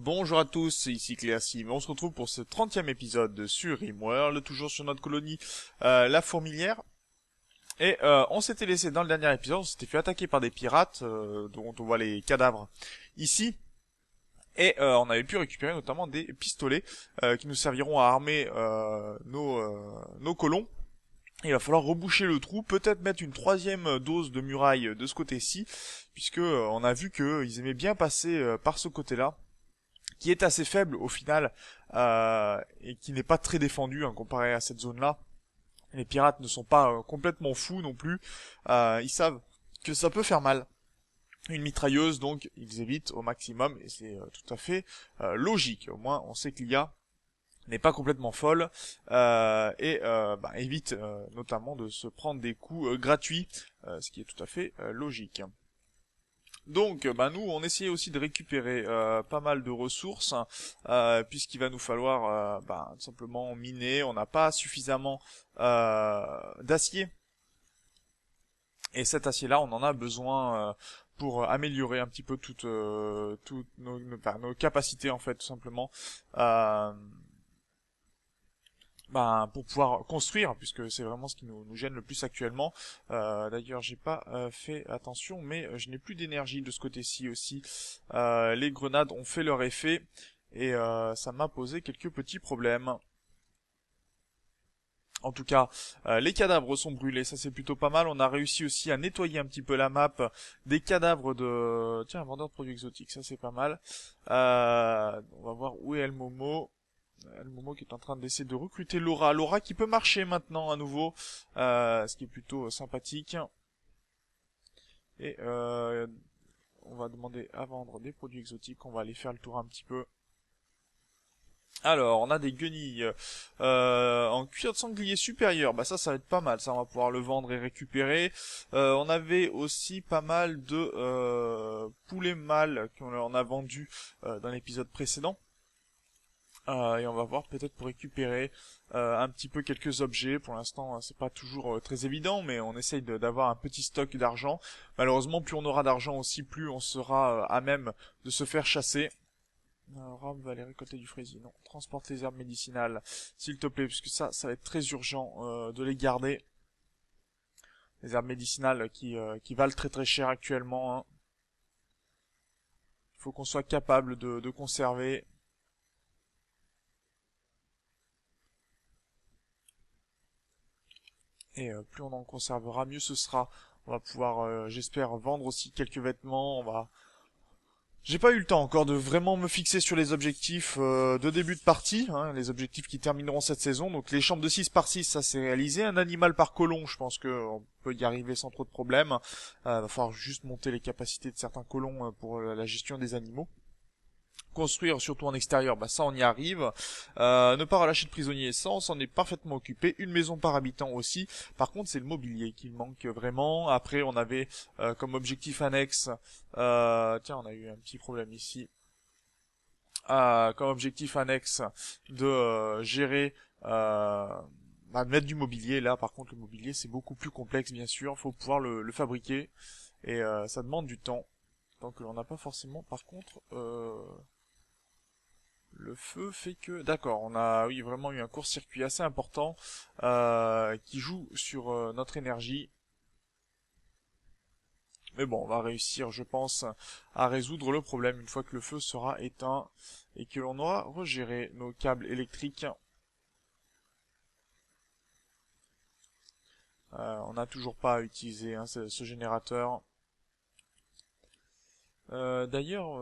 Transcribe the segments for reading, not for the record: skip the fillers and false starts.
Bonjour à tous, c'est ici Cléasim. On se retrouve pour ce 30e épisode sur Rimworld, toujours sur notre colonie, la Fourmilière. Et on s'était laissé dans le dernier épisode, on s'était fait attaquer par des pirates, dont on voit les cadavres ici. Et on avait pu récupérer notamment des pistolets qui nous serviront à armer nos colons. Il va falloir reboucher le trou, peut-être mettre une troisième dose de muraille de ce côté-ci, puisque on a vu qu'ils aimaient bien passer par ce côté-là, qui est assez faible au final, et qui n'est pas très défendu comparé à cette zone-là. Les pirates ne sont pas complètement fous non plus, ils savent que ça peut faire mal. Une mitrailleuse, donc ils évitent au maximum, et c'est tout à fait logique. Au moins on sait que l'IA n'est pas complètement folle, et évite notamment de se prendre des coups gratuits, ce qui est tout à fait logique. Donc, nous, on essayait aussi de récupérer pas mal de ressources, puisqu'il va nous falloir tout simplement miner. On n'a pas suffisamment d'acier, et cet acier-là, on en a besoin pour améliorer un petit peu toutes nos capacités, en fait, tout simplement. Pour pouvoir construire, puisque c'est vraiment ce qui nous gêne le plus actuellement. D'ailleurs, j'ai pas fait attention, mais je n'ai plus d'énergie de ce côté-ci aussi. Les grenades ont fait leur effet, et ça m'a posé quelques petits problèmes. En tout cas, les cadavres sont brûlés, ça c'est plutôt pas mal. On a réussi aussi à nettoyer un petit peu la map des cadavres de... Tiens, un vendeur de produits exotiques, ça c'est pas mal. On va voir où est El Momo. Le Momo qui est en train d'essayer de recruter Laura. Laura qui peut marcher maintenant à nouveau, ce qui est plutôt sympathique. Et on va demander à vendre des produits exotiques. On va aller faire le tour un petit peu. Alors, on a des guenilles en cuir de sanglier supérieur. Ça va être pas mal. Ça, on va pouvoir le vendre et récupérer. On avait aussi pas mal de poulets mâles qu'on a vendu dans l'épisode précédent. Et on va voir peut-être pour récupérer un petit peu quelques objets. Pour l'instant, c'est pas toujours très évident, mais on essaye d'avoir un petit stock d'argent. Malheureusement, plus on aura d'argent aussi, plus on sera à même de se faire chasser. Ram va aller récolter du fraisier. Non, transporte les herbes médicinales, s'il te plaît, puisque ça va être très urgent de les garder. Les herbes médicinales qui valent très très cher actuellement. Il faut qu'on soit capable de conserver. Et plus on en conservera, mieux ce sera. On va pouvoir, j'espère, vendre aussi quelques vêtements. J'ai pas eu le temps encore de vraiment me fixer sur les objectifs de début de partie, les objectifs qui termineront cette saison. Donc les chambres de 6 par 6, ça c'est réalisé. Un animal par colon, je pense que on peut y arriver sans trop de problèmes. Va falloir juste monter les capacités de certains colons pour la gestion des animaux. Construire surtout en extérieur, ça on y arrive. Ne pas relâcher de prisonniers, ça on s'en est parfaitement occupé. Une maison par habitant aussi. Par contre c'est le mobilier qui manque vraiment. Après on avait comme objectif annexe, tiens on a eu un petit problème ici. Comme objectif annexe de gérer, de mettre du mobilier. Là par contre le mobilier c'est beaucoup plus complexe bien sûr. Faut pouvoir le fabriquer et ça demande du temps. Tant que l'on n'a pas forcément par contre... Le feu fait que... D'accord, on a vraiment eu un court-circuit assez important qui joue sur notre énergie. Mais bon, on va réussir, je pense, à résoudre le problème une fois que le feu sera éteint et que l'on aura regéré nos câbles électriques. On n'a toujours pas utilisé ce générateur. D'ailleurs,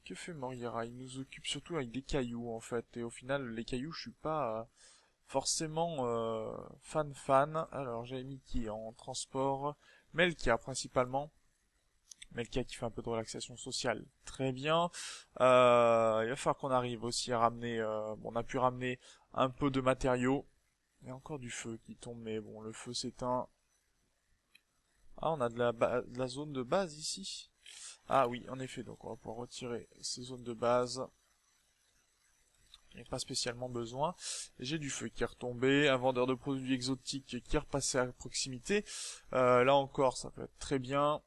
que fait Moriera? Il nous occupe surtout avec des cailloux en fait, et au final les cailloux je suis pas forcément fan. Alors j'avais mis qui en transport? Melkia principalement. Melkia qui fait un peu de relaxation sociale, très bien. Il va falloir qu'on arrive aussi à ramener, on a pu ramener un peu de matériaux. Il y a encore du feu qui tombe, mais bon le feu s'éteint. Ah on a de la zone de base ici. Ah oui, en effet, donc on va pouvoir retirer ces zones de base. Il n'y a pas spécialement besoin. J'ai du feu qui est retombé, un vendeur de produits exotiques qui est repassé à proximité. Là encore, ça peut être très bien.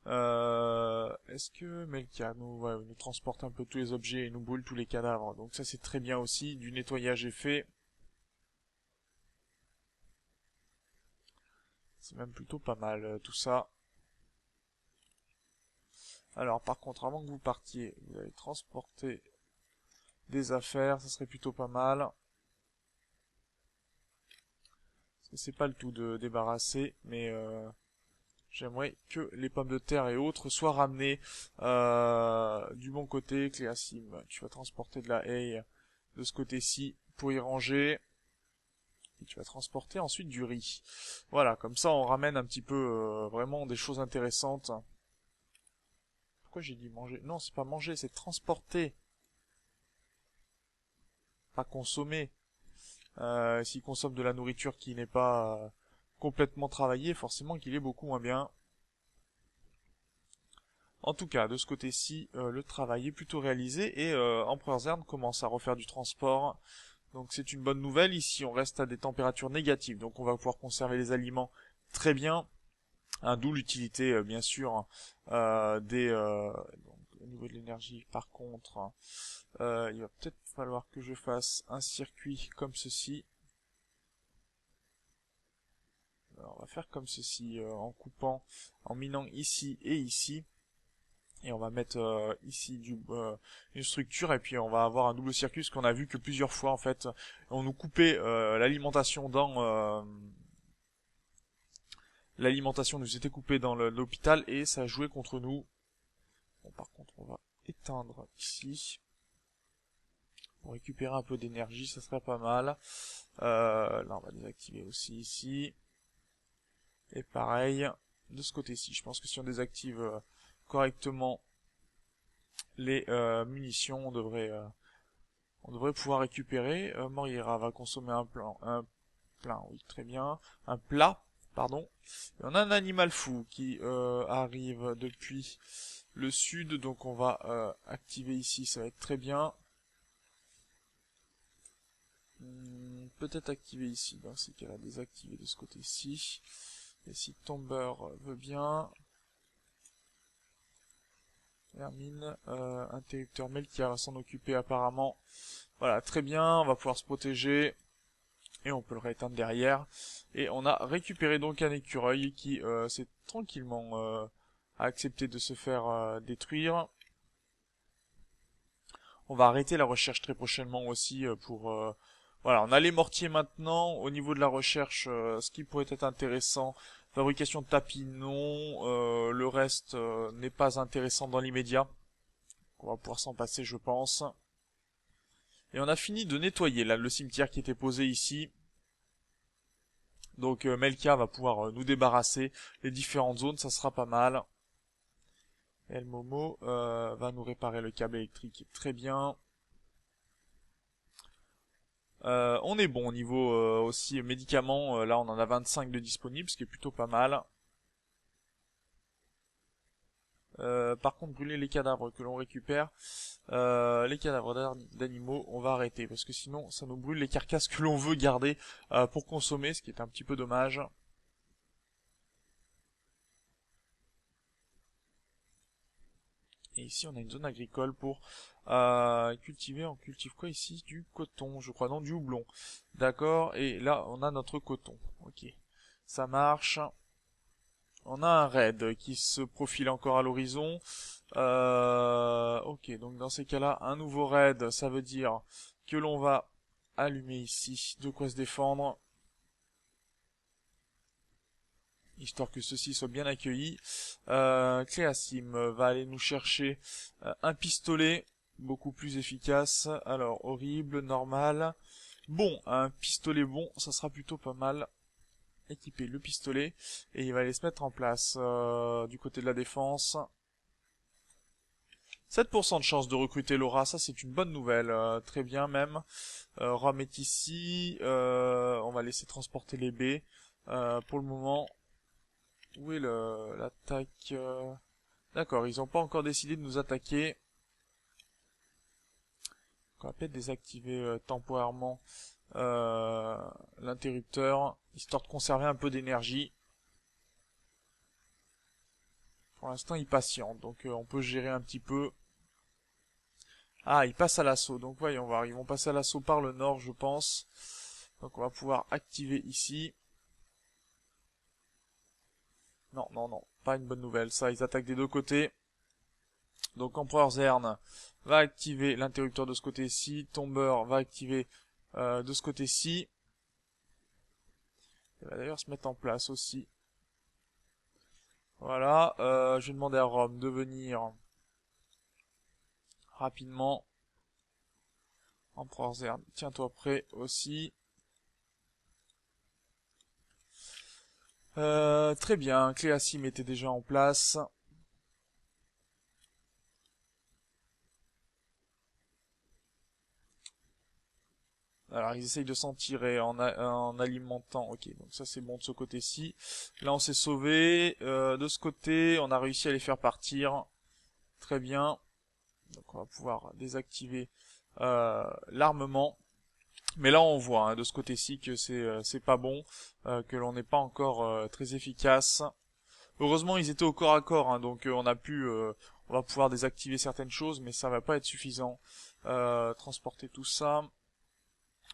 Est-ce que Melka nous transporte un peu tous les objets et nous brûle tous les cadavres? Donc ça c'est très bien aussi, du nettoyage est fait. C'est même plutôt pas mal tout ça. Alors par contre, avant que vous partiez, vous allez transporter des affaires, ça serait plutôt pas mal. Parce que c'est pas le tout de débarrasser, mais j'aimerais que les pommes de terre et autres soient ramenées du bon côté. Cléasim, tu vas transporter de la haie de ce côté-ci pour y ranger. Et tu vas transporter ensuite du riz. Voilà, comme ça on ramène un petit peu vraiment des choses intéressantes. Pourquoi j'ai dit manger? Non, c'est pas manger, c'est transporter. Pas consommer. S'il consomme de la nourriture qui n'est pas complètement travaillée, forcément qu'il est beaucoup moins bien. En tout cas, de ce côté-ci, le travail est plutôt réalisé et Empereur Zern commence à refaire du transport. Donc c'est une bonne nouvelle. Ici, on reste à des températures négatives, donc on va pouvoir conserver les aliments très bien. D'où l'utilité, bien sûr, donc, au niveau de l'énergie, par contre, il va peut-être falloir que je fasse un circuit comme ceci. Alors, on va faire comme ceci, en coupant, en minant ici et ici. Et on va mettre ici une structure et puis on va avoir un double circuit parce qu'on a vu que plusieurs fois en fait on nous coupait l'alimentation l'alimentation nous était coupée dans l'hôpital et ça jouait contre nous. Bon, par contre on va éteindre ici pour récupérer un peu d'énergie, ça serait pas mal. Là on va désactiver aussi ici et pareil de ce côté-ci. Je pense que si on désactive correctement les munitions, on devrait pouvoir récupérer. Morira va consommer un plein, oui, très bien, un plat, pardon. Et on a un animal fou qui arrive depuis le sud, donc on va activer ici, ça va être très bien. Peut-être activer ici, dans ces cas-là, désactiver de ce côté-ci. Et si Tomber veut bien, Hermine, interrupteur Melkia va s'en occuper apparemment. Voilà, très bien, on va pouvoir se protéger. Et on peut le rééteindre derrière. Et on a récupéré donc un écureuil qui s'est tranquillement accepté de se faire détruire. On va arrêter la recherche très prochainement aussi pour... voilà, on a les mortiers maintenant. Au niveau de la recherche, ce qui pourrait être intéressant, fabrication de tapis, non. Le reste n'est pas intéressant dans l'immédiat. On va pouvoir s'en passer, je pense. Et on a fini de nettoyer là le cimetière qui était posé ici. Donc Melka va pouvoir nous débarrasser les différentes zones, ça sera pas mal. El Momo va nous réparer le câble électrique très bien. On est bon au niveau aussi médicaments, là on en a 25 de disponibles, ce qui est plutôt pas mal. Par contre brûler les cadavres que l'on récupère, les cadavres d'animaux, on va arrêter, parce que sinon ça nous brûle les carcasses que l'on veut garder pour consommer, ce qui est un petit peu dommage. Et ici, on a une zone agricole pour cultiver. On cultive quoi ici? Du coton, je crois, non, du houblon. D'accord, et là, on a notre coton. Ok, ça marche. On a un raid qui se profile encore à l'horizon. Ok, donc dans ces cas-là, un nouveau raid, ça veut dire que l'on va allumer ici de quoi se défendre. Histoire que ceci soit bien accueilli. Cléasim va aller nous chercher un pistolet beaucoup plus efficace. Alors, horrible, normal. Bon, un pistolet bon, ça sera plutôt pas mal. Équiper le pistolet. Et il va aller se mettre en place du côté de la défense. 7% de chance de recruter Laura, ça c'est une bonne nouvelle, très bien même. Rome est ici, on va laisser transporter les baies. Pour le moment, où est l'attaque D'accord, ils n'ont pas encore décidé de nous attaquer. On va peut-être désactiver temporairement l'interrupteur, histoire de conserver un peu d'énergie. Pour l'instant, il patiente, donc on peut gérer un petit peu. Ah, il passe à l'assaut, donc voyons voir. Ils vont passer à l'assaut par le nord, je pense. Donc on va pouvoir activer ici. Non, non, non, pas une bonne nouvelle. Ça, ils attaquent des deux côtés. Donc Empereur Zern va activer l'interrupteur de ce côté-ci. Tomber va activer de ce côté-ci. Il va d'ailleurs se mettre en place aussi. Voilà, je vais demander à Rome de venir rapidement. Empereur Zern, tiens-toi prêt aussi. Très bien, Cléasim était déjà en place. Alors ils essayent de s'en tirer en alimentant. Ok, donc ça c'est bon de ce côté-ci. Là on s'est sauvé. De ce côté, on a réussi à les faire partir. Très bien. Donc on va pouvoir désactiver l'armement. Mais là on voit de ce côté-ci que c'est pas bon, que l'on n'est pas encore très efficace. Heureusement ils étaient au corps à corps, donc on va pouvoir désactiver certaines choses, mais ça va pas être suffisant. Transporter tout ça,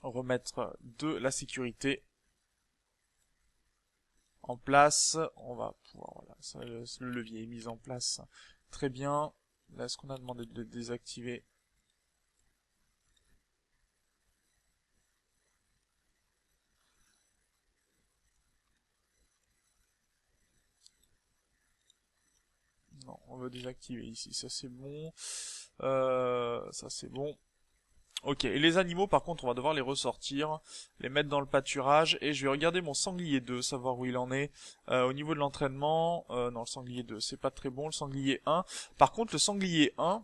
remettre de la sécurité en place. On va pouvoir, voilà, ça, le levier est mis en place. Très bien. Là, est-ce qu'on a demandé de le désactiver? Non, on veut désactiver ici. Ça c'est bon. Ça c'est bon. Ok, et les animaux par contre on va devoir les ressortir, les mettre dans le pâturage, et je vais regarder mon sanglier 2, savoir où il en est. Au niveau de l'entraînement, non le sanglier 2 c'est pas très bon, le sanglier 1. Par contre le sanglier 1,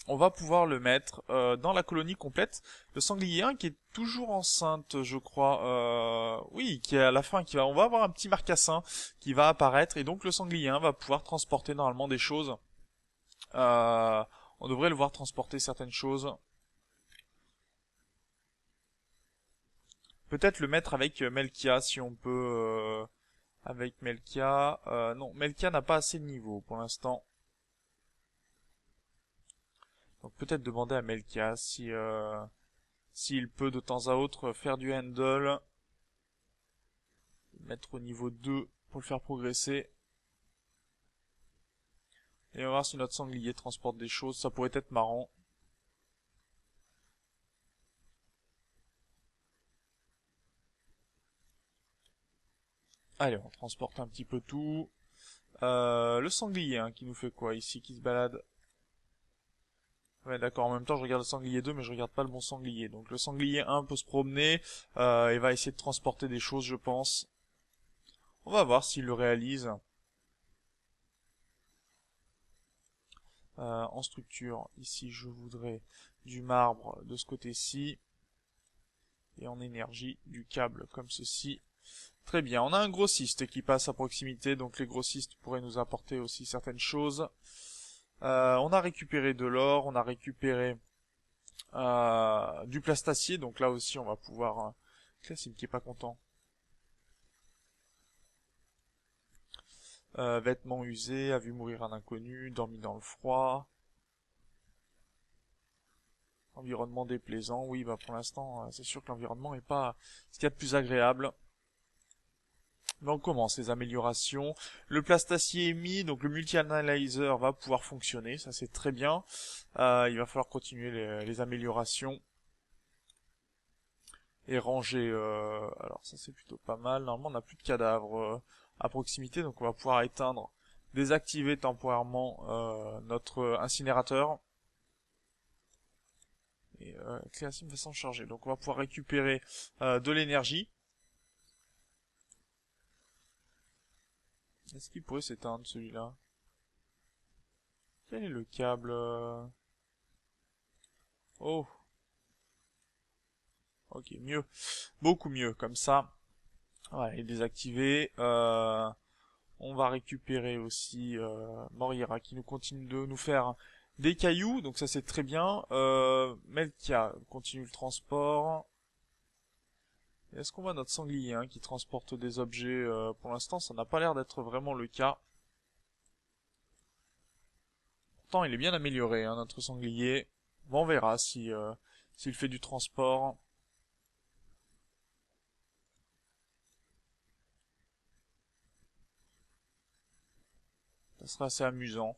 on va pouvoir le mettre dans la colonie complète. Le sanglier 1 qui est toujours enceinte je crois, oui, qui est à la fin, on va avoir un petit marcassin qui va apparaître, et donc le sanglier 1 va pouvoir transporter normalement des choses. Euh, on devrait le voir transporter certaines choses. Peut-être le mettre avec Melkia si on peut. Avec Melkia. Non, Melkia n'a pas assez de niveau pour l'instant. Donc peut-être demander à Melkia si s'il peut de temps à autre faire du handle. Mettre au niveau 2 pour le faire progresser. Et on va voir si notre sanglier transporte des choses. Ça pourrait être marrant. Allez, on transporte un petit peu tout. Le sanglier qui nous fait quoi ici, qui se balade. Ouais, d'accord. En même temps, je regarde le sanglier 2, mais je regarde pas le bon sanglier. Donc, le sanglier 1 peut se promener et va essayer de transporter des choses, je pense. On va voir s'il le réalise. En structure, ici, je voudrais du marbre de ce côté-ci. Et en énergie, du câble comme ceci. Très bien. On a un grossiste qui passe à proximité, donc les grossistes pourraient nous apporter aussi certaines choses. On a récupéré de l'or, on a récupéré du plastacier, donc là aussi on va pouvoir... Classim qui est pas content. Vêtements usés, a vu mourir un inconnu, dormi dans le froid. Environnement déplaisant, oui, bah pour l'instant, c'est sûr que l'environnement est pas ce qu'il y a de plus agréable. Mais on commence les améliorations. Le plastacier est mis, donc le multi-analyzer va pouvoir fonctionner, ça c'est très bien. Il va falloir continuer les améliorations. Et ranger, alors ça c'est plutôt pas mal. Normalement on n'a plus de cadavres à proximité, donc on va pouvoir éteindre, désactiver temporairement notre incinérateur. Et Cléasim va s'en charger, donc on va pouvoir récupérer de l'énergie. Est-ce qu'il pourrait s'éteindre celui-là? Quel est le câble Oh, ok, mieux. Beaucoup mieux, comme ça. Voilà, il est désactivé. On va récupérer aussi Morira qui nous continue de nous faire des cailloux, donc ça c'est très bien. Melkia continue le transport. Est-ce qu'on voit notre sanglier qui transporte des objets? Pour l'instant ça n'a pas l'air d'être vraiment le cas. Pourtant, il est bien amélioré, hein, notre sanglier. Bon, on verra si s'il fait du transport. Ça sera assez amusant.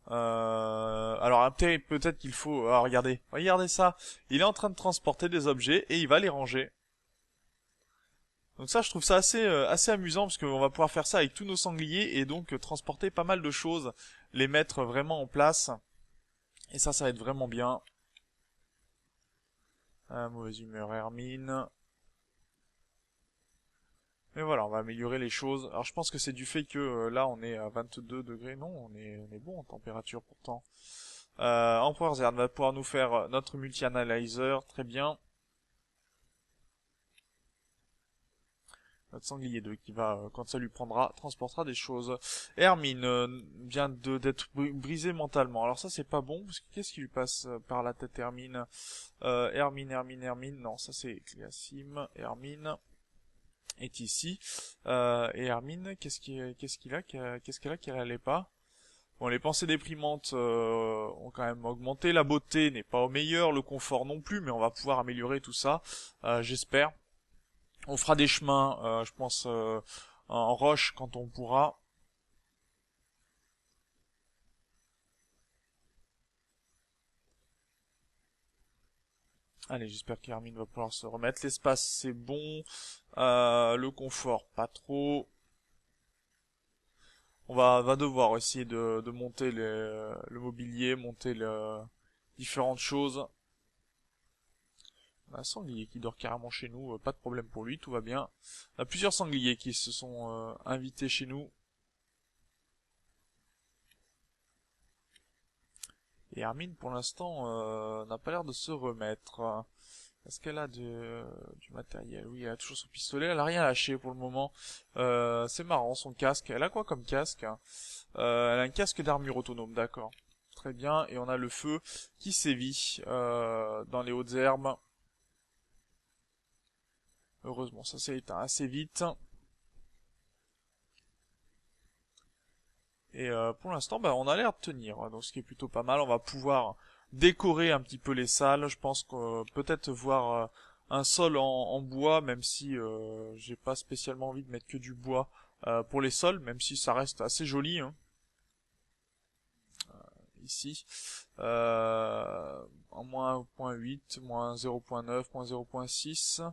Alors peut-être qu'il faut... Ah, regardez ça. Il est en train de transporter des objets et il va les ranger. Donc ça, je trouve ça assez amusant parce qu'on va pouvoir faire ça avec tous nos sangliers et donc transporter pas mal de choses, les mettre vraiment en place. Et ça va être vraiment bien. Mauvaise humeur Hermine. Mais voilà, on va améliorer les choses. Alors je pense que c'est du fait que là on est à 22 degrés. Non, on est bon en température pourtant. Empereur Zerd va pouvoir nous faire notre multi-analyzer, très bien. Notre sanglier 2 qui va, quand ça lui prendra, transportera des choses. Hermine vient d'être brisée mentalement. Alors ça c'est pas bon, parce que qu'est-ce qui lui passe par la tête Hermine Hermine. Non, ça c'est Cléasim. Hermine est ici. Et Hermine, qu'est-ce qu'elle a qu'elle allait pas? Bon, les pensées déprimantes ont quand même augmenté. La beauté n'est pas au meilleur, le confort non plus, mais on va pouvoir améliorer tout ça, j'espère. On fera des chemins, je pense, en roche quand on pourra. Allez, j'espère qu'Hermine va pouvoir se remettre. L'espace, c'est bon. Le confort, pas trop. On va devoir essayer de monter le mobilier, monter différentes choses. On a un sanglier qui dort carrément chez nous, pas de problème pour lui, tout va bien. On a plusieurs sangliers qui se sont invités chez nous. Et Hermine, pour l'instant, n'a pas l'air de se remettre. Est-ce qu'elle a du matériel? Oui, elle a toujours son pistolet, elle a rien lâché pour le moment. C'est marrant, son casque. Elle a quoi comme casque? Elle a un casque d'armure autonome, d'accord. Très bien, et on a le feu qui sévit dans les hautes herbes. Heureusement, ça s'est éteint assez vite. Et pour l'instant, bah, on a l'air de tenir, hein, donc ce qui est plutôt pas mal. On va pouvoir décorer un petit peu les salles. Je pense que peut-être voir un sol en bois, même si j'ai pas spécialement envie de mettre que du bois pour les sols, même si ça reste assez joli, hein, ici. En moins 1.8, moins 0.9, moins 0.6.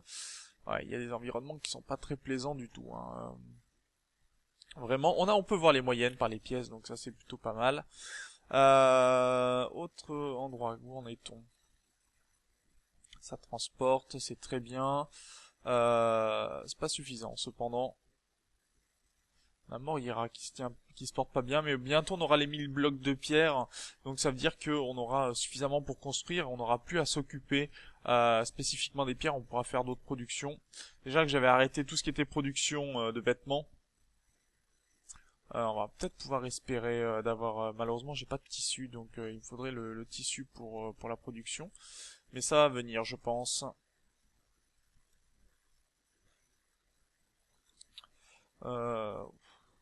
Ouais, il y a des environnements qui sont pas très plaisants du tout, hein. Vraiment, on peut voir les moyennes par les pièces, donc ça c'est plutôt pas mal. Autre endroit, où en est-on? Ça transporte, c'est très bien. C'est pas suffisant, cependant. La mort ira qui se porte pas bien, mais bientôt on aura les 1000 blocs de pierre, donc ça veut dire qu'on aura suffisamment pour construire, on n'aura plus à s'occuper spécifiquement des pierres, on pourra faire d'autres productions. Déjà que j'avais arrêté tout ce qui était production de vêtements. On va peut-être pouvoir espérer d'avoir... malheureusement, j'ai pas de tissu, donc il me faudrait le tissu pour la production. Mais ça va venir, je pense. Euh,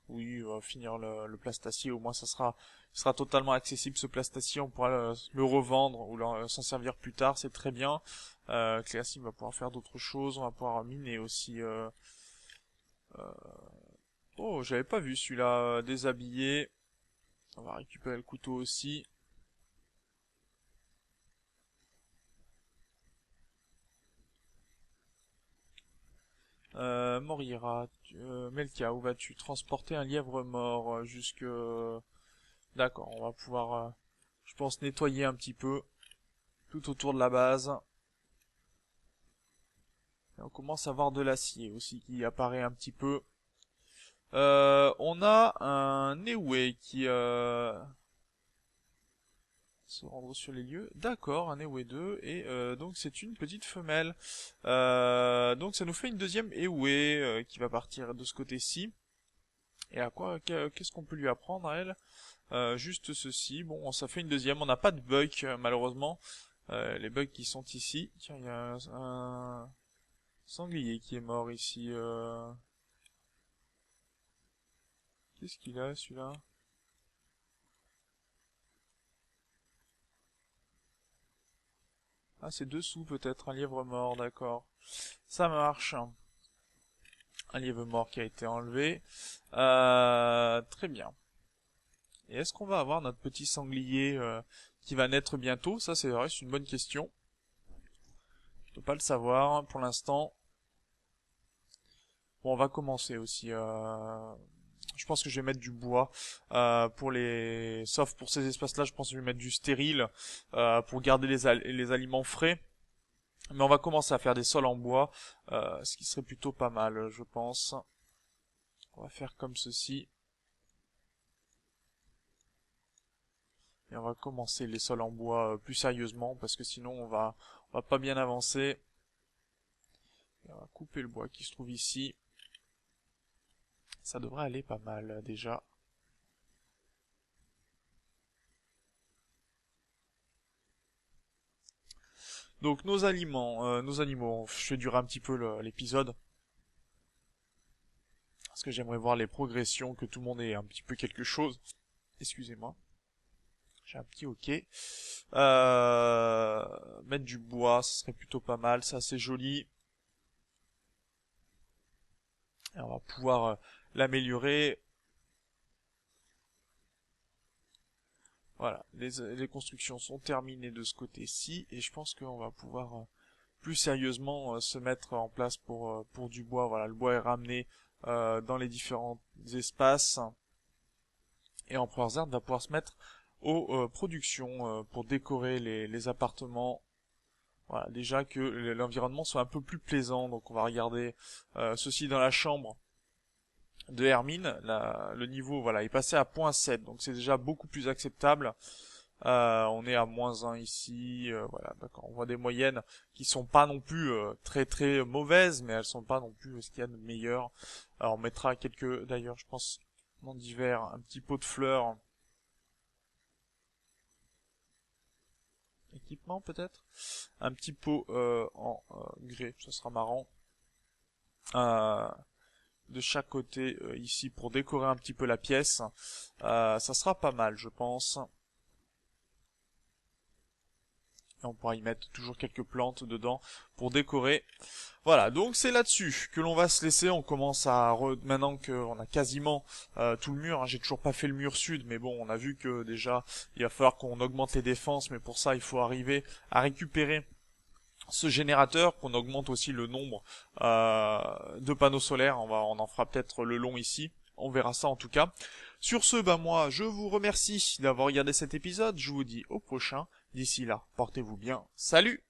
oui, on va finir le plastacier. Au moins, ça sera totalement accessible, ce plastacier. On pourra le revendre ou s'en servir plus tard. C'est très bien. Cléasim va pouvoir faire d'autres choses. On va pouvoir miner aussi. Euh, Oh, j'avais pas vu celui-là. Déshabillé. On va récupérer le couteau aussi. Morira, Melka, où vas-tu transporter un lièvre mort jusque... D'accord, on va pouvoir, je pense, nettoyer un petit peu tout autour de la base. Et on commence à voir de l'acier aussi qui apparaît un petit peu. On a un Ewe qui se rendre sur les lieux. D'accord, un Ewe 2 et donc c'est une petite femelle. Donc ça nous fait une deuxième Ewe qui va partir de ce côté-ci. Et à quoi qu'est-ce qu'on peut lui apprendre à elle? Juste ceci. Bon, ça fait une deuxième. On n'a pas de bug malheureusement. Les bugs qui sont ici. Tiens, il y a un sanglier qui est mort ici. Qu'est-ce qu'il a celui-là? Ah, c'est dessous peut-être, un lièvre mort, d'accord. Ça marche. Un lièvre mort qui a été enlevé. Très bien. Et est-ce qu'on va avoir notre petit sanglier qui va naître bientôt? Ça, c'est vrai, c'est une bonne question. Je peux pas le savoir hein, pour l'instant. Bon, on va commencer aussi. Je pense que je vais mettre du bois pour les, sauf pour ces espaces-là, je pense que je vais mettre du stérile pour garder les aliments frais. Mais on va commencer à faire des sols en bois, ce qui serait plutôt pas mal, je pense. On va faire comme ceci. Et on va commencer les sols en bois plus sérieusement, parce que sinon on va pas bien avancer. Et on va couper le bois qui se trouve ici. Ça devrait aller pas mal déjà. Donc nos animaux, je fais durer un petit peu l'épisode. Parce que j'aimerais voir les progressions, que tout le monde ait un petit peu quelque chose. Excusez-moi. J'ai un petit ok. Mettre du bois, ce serait plutôt pas mal, c'est assez joli. Et on va pouvoir l'améliorer. Voilà, les constructions sont terminées de ce côté-ci. Et je pense qu'on va pouvoir plus sérieusement se mettre en place pour du bois. Voilà, le bois est ramené dans les différents espaces. Et Emperor Zerd va pouvoir se mettre aux productions pour décorer les appartements. Voilà, déjà que l'environnement soit un peu plus plaisant. Donc on va regarder ceci dans la chambre de Hermine. Le niveau voilà est passé à 0.7, donc c'est déjà beaucoup plus acceptable. On est à -1 ici, voilà, d'accord. On voit des moyennes qui sont pas non plus très très mauvaises, mais elles sont pas non plus ce qu'il y a de meilleur. Alors on mettra quelques, d'ailleurs, je pense, dans d'hiver, un petit pot de fleurs. Équipement peut-être. Un petit pot en grès, ça sera marrant. De chaque côté ici pour décorer un petit peu la pièce. Ça sera pas mal, je pense. Et on pourra y mettre toujours quelques plantes dedans pour décorer. Voilà, donc c'est là-dessus que l'on va se laisser. On commence à maintenant qu'on a quasiment tout le mur. Hein. J'ai toujours pas fait le mur sud, mais bon, on a vu que déjà il va falloir qu'on augmente les défenses, mais pour ça il faut arriver à récupérer ce générateur, qu'on augmente aussi le nombre de panneaux solaires. On en fera peut-être le long ici. On verra ça en tout cas. Sur ce, moi, je vous remercie d'avoir regardé cet épisode. Je vous dis au prochain. D'ici là, portez-vous bien. Salut!